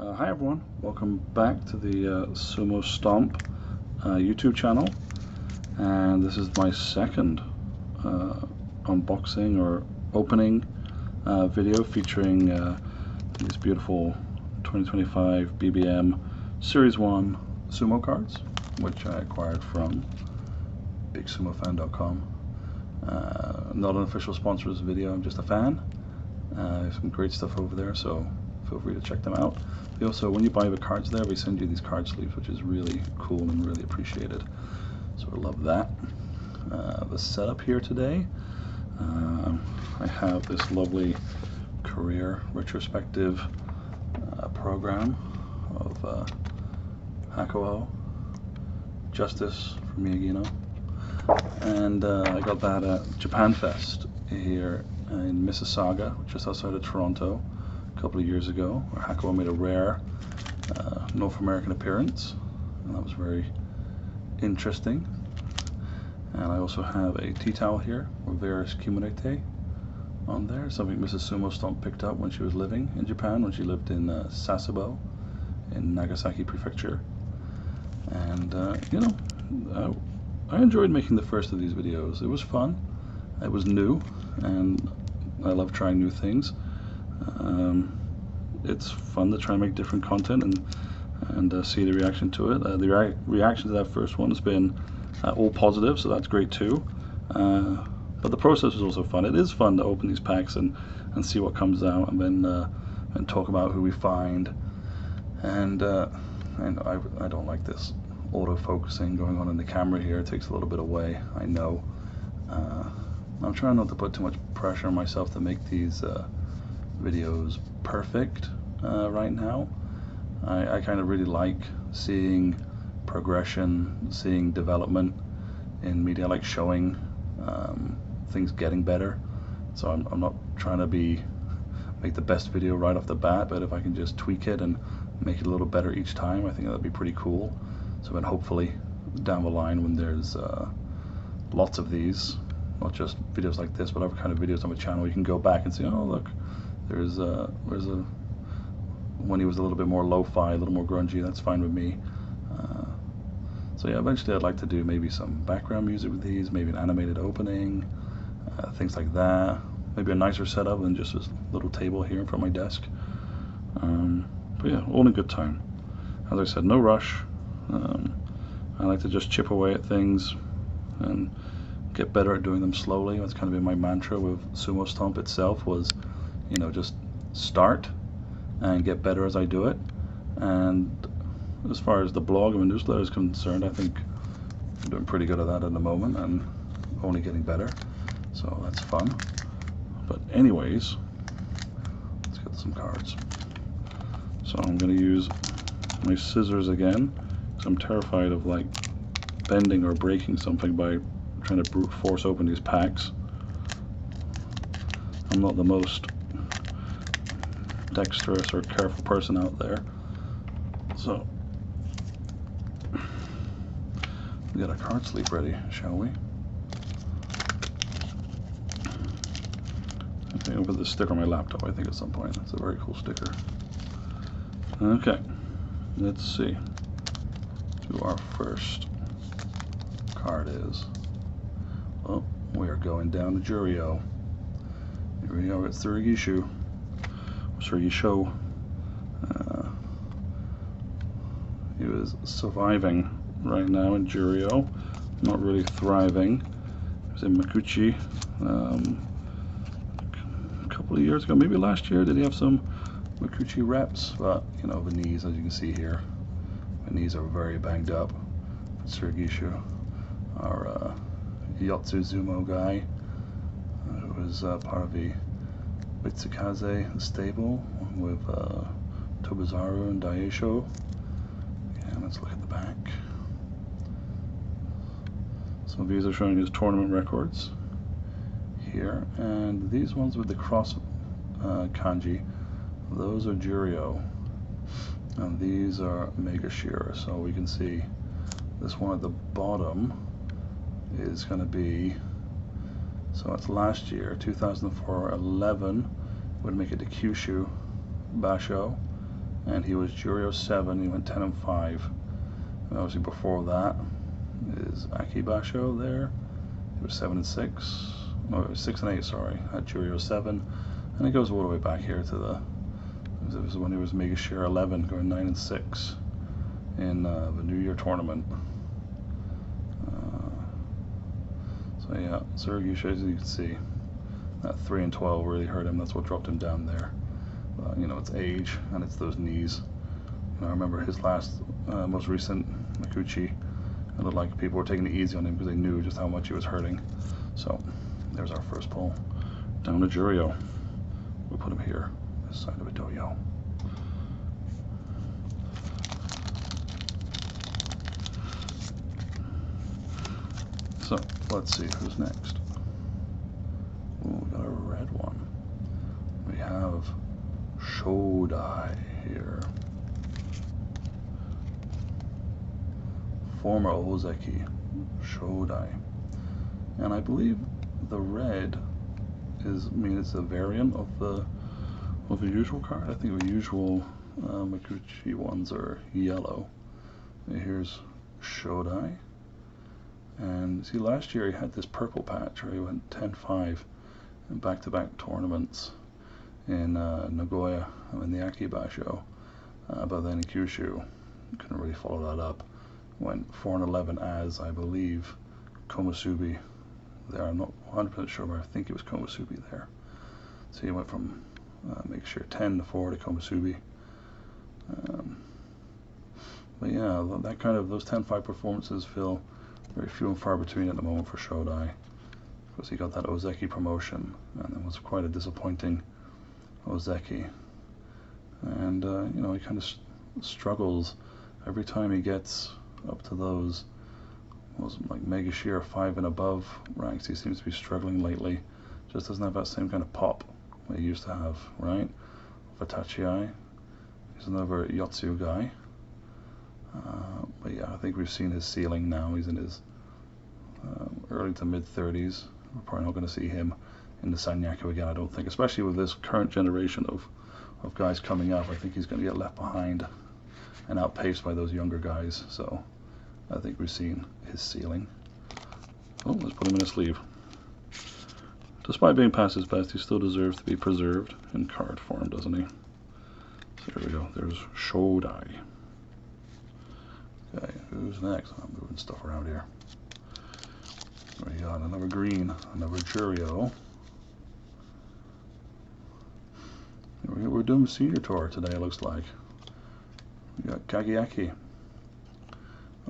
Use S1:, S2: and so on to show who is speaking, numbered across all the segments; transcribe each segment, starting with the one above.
S1: Hi everyone, welcome back to the Sumo Stomp YouTube channel, and this is my second unboxing or opening video featuring these beautiful 2025 BBM Series 1 Sumo cards, which I acquired from BigSumoFan.com. Not an official sponsor of this video, I'm just a fan. There's some great stuff over there, so feel free to check them out. They also, when you buy the cards there, they send you these card sleeves, which is really cool and really appreciated. So I love that. The setup here today, I have this lovely career retrospective program of Hakuo, Justice for Miyagino, and I got that at Japan Fest here in Mississauga, just outside of Toronto, a couple of years ago, where Hakuo made a rare North American appearance, and that was very interesting. And I also have a tea towel here with Veris Kimonete on there, something Mrs. Sumo Stomp picked up when she was living in Japan, when she lived in Sasebo in Nagasaki Prefecture. And you know, I enjoyed making the first of these videos. It was fun, it was new, and I love trying new things. It's fun to try and make different content and see the reaction to it. The reaction to that first one has been all positive, so that's great too. But the process was also fun. It is fun to open these packs and see what comes out, and then talk about who we find. And I don't like this auto-focusing going on in the camera here. It takes a little bit away, I know. I'm trying not to put too much pressure on myself to make these videos perfect right now. I kind of really like seeing progression, seeing development in media, like showing things getting better. So I'm not trying to make the best video right off the bat, but if I can just tweak it and make it a little better each time, I think that'd be pretty cool. So then hopefully down the line, when there's lots of these, not just videos like this, but other kind of videos on the channel, you can go back and see, oh look, there's a when he was a little bit more lo-fi, a little more grungy. That's fine with me. So yeah, eventually I'd like to do maybe some background music with these, maybe an animated opening, things like that. Maybe a nicer setup than just this little table here in front of my desk. But yeah, all in good time. As I said, no rush. I like to just chip away at things and get better at doing them slowly. That's kind of been my mantra with Sumo Stomp itself, was, you know, just start and get better as I do it. And as far as the blog and the newsletter is concerned, I think I'm doing pretty good at that at the moment and only getting better. So that's fun. But anyways, let's get some cards. So I'm going to use my scissors again, because I'm terrified of like bending or breaking something by trying to brute force open these packs. I'm not the most dexterous or careful person out there. So we got a card sleeve ready, shall we? Okay, I'll put this sticker on my laptop, I think, at some point. It's a very cool sticker. Okay, let's see who our first card is. Well, we are going down to Juryo. Here we are at Tsurugisho. He was surviving right now in Juryo, not really thriving. He was in Makuchi a couple of years ago, maybe last year. Did he have some Makuchi reps? But you know, the knees, as you can see here, the knees are very banged up. Tsurugisho, our Yotsu Zumo guy, who was part of the Mitsukaze stable with Tobizaru and Daisho. And let's look at the back. Some of these are showing his tournament records here, and these ones with the cross kanji, those are Juryo, and these are Megashira. So we can see this one at the bottom is going to be, so it's last year, 2004, 11 would make it to Kyushu Basho, and he was Juryo 7. He went 10-5. And obviously before that is Akibasho there. He was 7-6. No, it was 6-8. Sorry, at Juryo 7, and it goes all the way back here to the. It was when he was Mega Share 11, going 9-6 in the New Year tournament. So yeah, Zurigushu, as you can see, that 3-12 really hurt him. That's what dropped him down there. You know, it's age and it's those knees. You know, I remember his last, most recent Makuuchi. It looked like people were taking it easy on him because they knew just how much he was hurting. So there's our first pull. Down to Juryo. We'll put him here, this side of a doyo. So let's see who's next. Ooh, we got a red one. We have Shodai here. Former Ozeki, Shodai. And I believe the red it's a variant of the usual card. I think the usual Makuuchi ones are yellow. Here's Shodai. And see, last year he had this purple patch where he went 10-5 in back-to-back tournaments in Nagoya in the Akibasho. But then in Kyushu, couldn't really follow that up. Went 4-11 as, I believe, Komusubi there. I'm not 100% sure, but I think it was Komusubi there. So he went from, make sure, 10-4 to Komusubi. But yeah, that kind of, those 10-5 performances feel very few and far between at the moment for Shodai, because he got that Ozeki promotion, and it was quite a disappointing Ozeki. And you know, he kind of struggles every time he gets up to those like Mega Shear 5 and above ranks. He seems to be struggling lately. Just doesn't have that same kind of pop that he used to have, right? Vatachi, he's another Yotsu guy. But yeah, I think we've seen his ceiling now. He's in his early to mid 30s. We're probably not going to see him in the Sanyaku again, I don't think, especially with this current generation of guys coming up. I think he's going to get left behind and outpaced by those younger guys. So I think we've seen his ceiling. Oh, let's put him in a sleeve. Despite being past his best, he still deserves to be preserved in card form, doesn't he? So here we go. There's Shodai. Okay, who's next? I'm moving stuff around here. We got another green, another Juryo. We're doing the senior tour today, it looks like. We got Kageaki,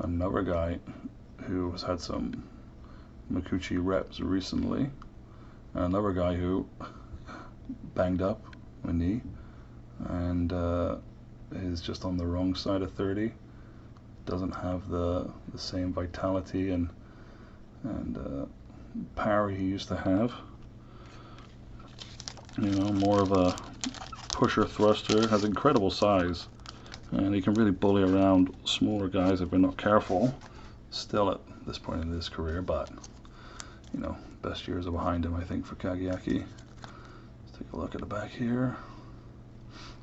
S1: another guy who has had some Makuuchi reps recently, and another guy who banged up a knee and is just on the wrong side of 30. Doesn't have the same vitality and power he used to have. You know, more of a pusher thruster, has incredible size, and he can really bully around smaller guys if we're not careful. Still at this point in his career, but you know, best years are behind him, I think, for Kageaki. Let's take a look at the back here.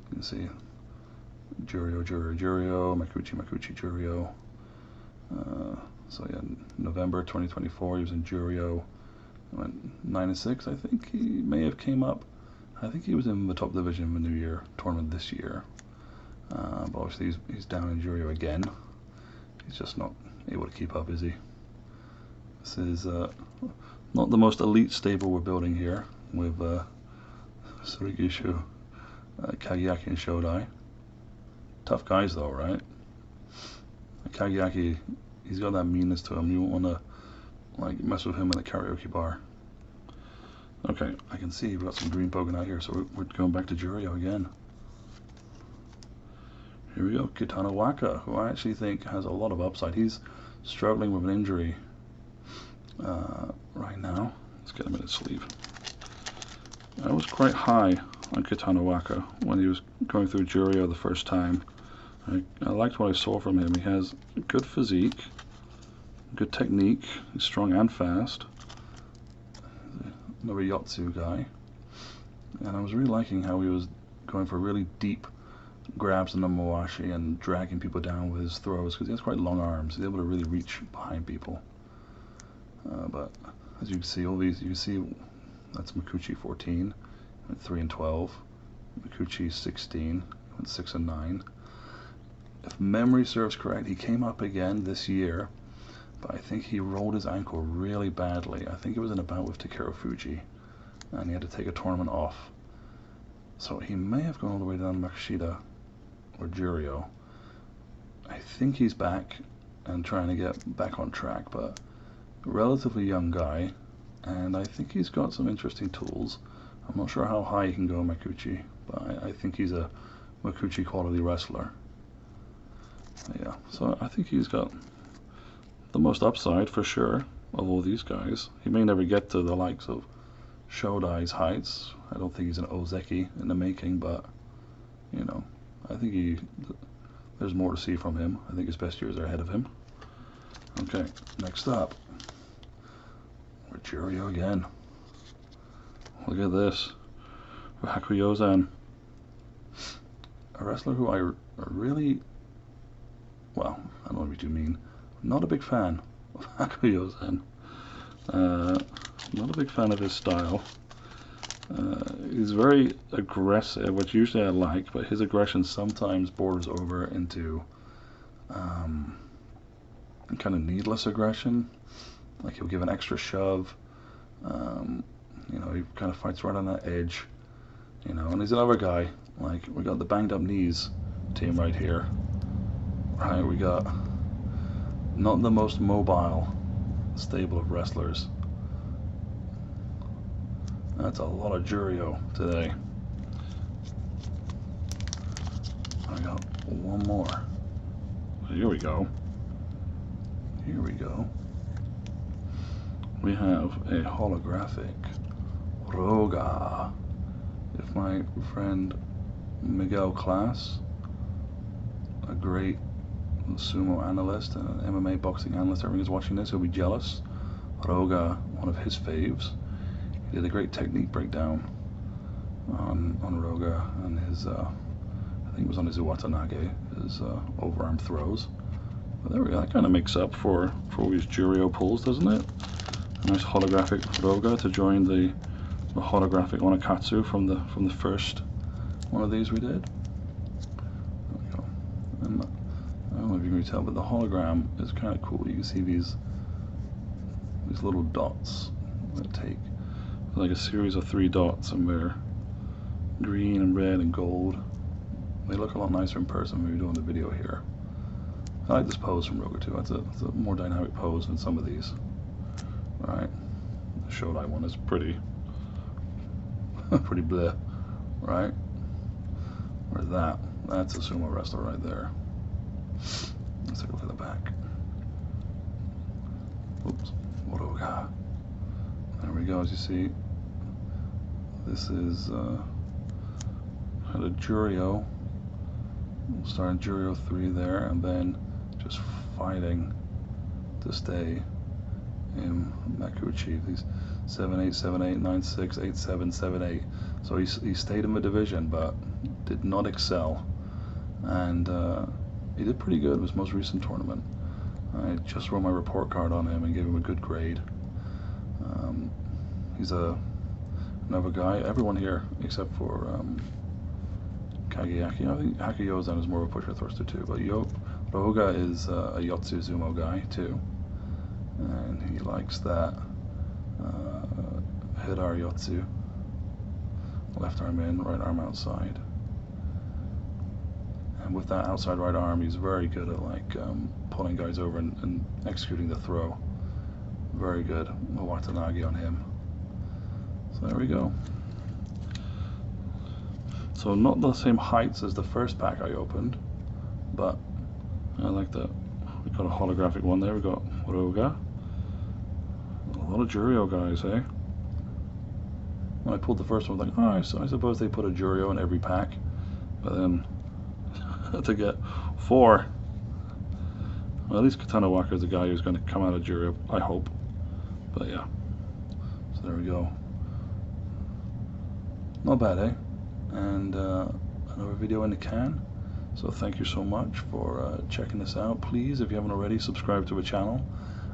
S1: You can see Juryo, Makuuchi, Juryo. So yeah, November 2024, he was in Juryo. Went 9-6. I think he may have came up. I think he was in the top division in the New Year tournament this year. But obviously he's down in Juryo again. He's just not able to keep up, is he? This is not the most elite stable we're building here with Zurigushu, Kageaki, and Shodai. Tough guys though, right? Kageaki, he's got that meanness to him. You won't want to like mess with him in the karaoke bar. Okay, I can see we've got some green poking out here, so we're going back to Juryo again. Here we go, Kitano Waka, who I actually think has a lot of upside. He's struggling with an injury right now. Let's get him in his sleeve. I was quite high on Kitano Waka when he was going through Juryo the first time. I liked what I saw from him. He has good physique, good technique, he's strong and fast. Another Yotsu guy. And I was really liking how he was going for really deep grabs the Namawashi and dragging people down with his throws, because he has quite long arms. He's able to really reach behind people. But as you can see, all these, you can see that's Mikuchi 14, went 3 and 12. Mikuchi 16, went 6 and 9. If memory serves correct, he came up again this year, but I think he rolled his ankle really badly. I think it was in a bout with Takeru Fuji, and he had to take a tournament off. So he may have gone all the way down to Makashita or Juryo. I think he's back and trying to get back on track, but relatively young guy, and I think he's got some interesting tools. I'm not sure how high he can go in Mikuchi, but I think he's a Mikuchi quality wrestler. Yeah, so I think he's got the most upside for sure of all these guys. He may never get to the likes of Shodai's heights. I don't think he's an Ozeki in the making, but you know, I think there's more to see from him. I think his best years are ahead of him. Okay, next up, we're Juryo again. Look at this, Hakuyozan, a wrestler who I really, well, I don't want to be too mean, not a big fan of Hakuyozan. Not a big fan of his style. He's very aggressive, which usually I like, but his aggression sometimes borders over into kind of needless aggression. Like he'll give an extra shove. You know, he kind of fights right on that edge. You know, and he's another guy. Like we got the banged up knees team right here. Right, we got not the most mobile stable of wrestlers. That's a lot of Juryo today. I got one more. Here we go. Here we go. We have a holographic Roga. If my friend Miguel Class, a great sumo analyst and an MMA boxing analyst, everyone is watching this, he'll be jealous. Roga, one of his faves. He did a great technique breakdown on Roga and his, I think it was on his Uwatanage, his overarm throws. But there we go, that kind of makes up for all these Juryo pulls, doesn't it? A nice holographic Roga to join the holographic Onakatsu from the first one of these we did. There we go. And I don't know if you can tell, but the hologram is kind of cool. You can see these little dots that take like a series of 3 dots, and they're green and red and gold. They look a lot nicer in person when we're doing the video here. I like this pose from Roga too. It's a more dynamic pose than some of these. Alright, the Shodai one is pretty bleh, right? Whereas that's a sumo wrestler right there. Let's take a look at the back. Oops, Roga. There we go, as you see. This is had a Juryo. We'll start in Juryo 3 there, and then just fighting to stay in Mikuchi. These 7-8, 7-8, 9-6, 8-7, 7-8. So he stayed in the division, but did not excel. And he did pretty good in his most recent tournament. I just wrote my report card on him and gave him a good grade. He's another guy. Everyone here, except for Kageaki. I think Hakuyozan is more of a pusher thruster too, but Roga is a Yotsu Sumo guy too, and he likes that Hidar Yotsu. Left arm in, right arm outside. And with that outside right arm, he's very good at like pulling guys over and executing the throw. Very good. Watanagi on him. So there we go. So not the same heights as the first pack I opened, but I like that. We got a holographic one there. We got Roga. A lot of Juryo guys, eh? When I pulled the first one, I was like, oh, I suppose they put a Juryo in every pack. But then to get 4. Well, at least Katana Walker is a guy who's going to come out of Juryo, I hope. But yeah. So there we go. Not bad, eh? And another video in the can. So thank you so much for checking this out. Please, if you haven't already, subscribe to the channel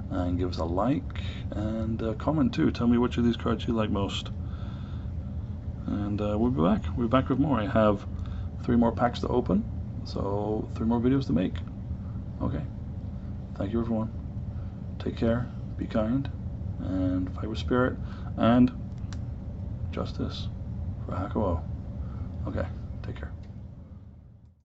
S1: and give us a like and comment too. Tell me which of these cards you like most. And we'll be back. We'll be back with more. I have 3 more packs to open, so 3 more videos to make. Okay. Thank you, everyone. Take care, be kind, and fight with spirit, and justice for Hakuo. Okay, take care.